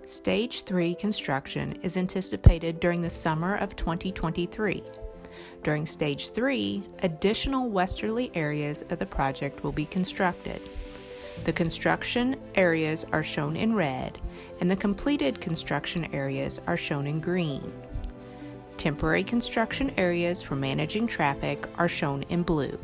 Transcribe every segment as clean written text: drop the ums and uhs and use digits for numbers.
Stage 3 construction is anticipated during the summer of 2023. During Stage 3, additional westerly areas of the project will be constructed. The construction areas are shown in red, and the completed construction areas are shown in green. Temporary construction areas for managing traffic are shown in blue.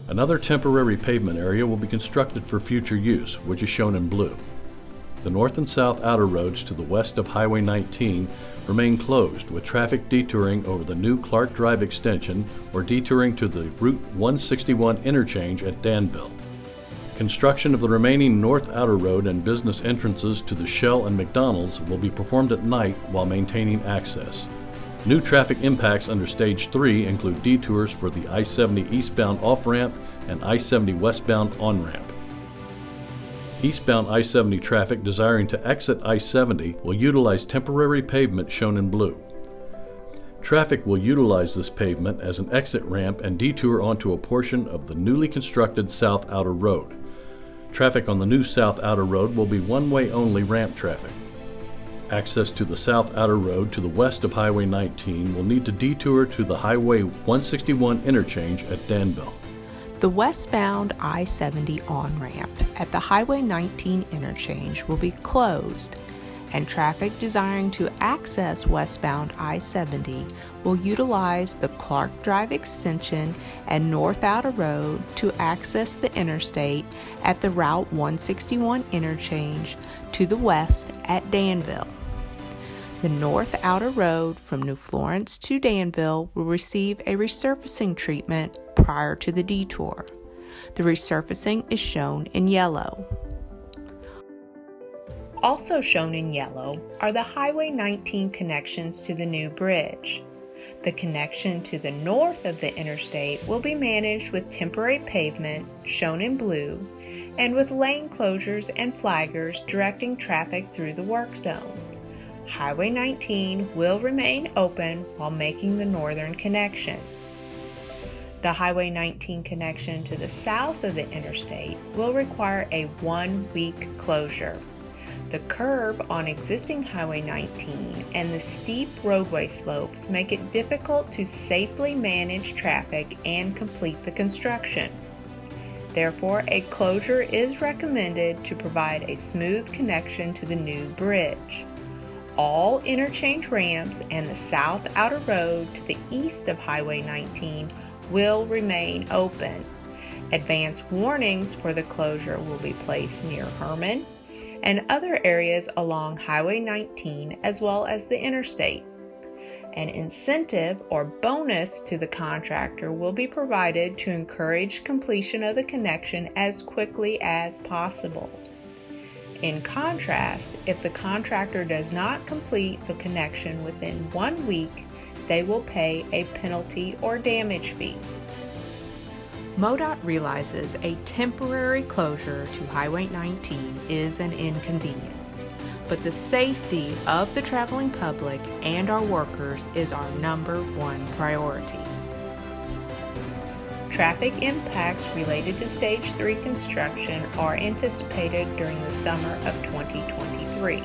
Another temporary pavement area will be constructed for future use, which is shown in blue. The north and south outer roads to the west of Highway 19 remain closed, with traffic detouring over the new Clark Drive extension or detouring to the Route 161 interchange at Danville. Construction of the remaining north outer road and business entrances to the Shell and McDonald's will be performed at night while maintaining access. New traffic impacts under Stage 3 include detours for the I-70 eastbound off-ramp and I-70 westbound on-ramp. Eastbound I-70 traffic desiring to exit I-70 will utilize temporary pavement shown in blue. Traffic will utilize this pavement as an exit ramp and detour onto a portion of the newly constructed South Outer Road. Traffic on the new South Outer Road will be one-way only ramp traffic. Access to the South Outer Road to the west of Highway 19 will need to detour to the Highway 161 interchange at Danville. The westbound I-70 on-ramp at the Highway 19 interchange will be closed, and traffic desiring to access westbound I-70 will utilize the Clark Drive extension and North Outer Road to access the interstate at the Route 161 interchange to the west at Danville. The North Outer Road from New Florence to Danville will receive a resurfacing treatment prior to the detour. The resurfacing is shown in yellow. Also shown in yellow are the Highway 19 connections to the new bridge. The connection to the north of the interstate will be managed with temporary pavement, shown in blue, and with lane closures and flaggers directing traffic through the work zone. Highway 19 will remain open while making the northern connection. The Highway 19 connection to the south of the interstate will require a one-week closure. The curb on existing Highway 19 and the steep roadway slopes make it difficult to safely manage traffic and complete the construction. Therefore, a closure is recommended to provide a smooth connection to the new bridge. All interchange ramps and the South Outer Road to the east of Highway 19 will remain open. Advance warnings for the closure will be placed near Herman and other areas along Highway 19 as well as the interstate. An incentive or bonus to the contractor will be provided to encourage completion of the connection as quickly as possible. In contrast, if the contractor does not complete the connection within 1 week, they will pay a penalty or damage fee. MoDOT realizes a temporary closure to Highway 19 is an inconvenience, but the safety of the traveling public and our workers is our number one priority. Traffic impacts related to Stage 3 construction are anticipated during the summer of 2023.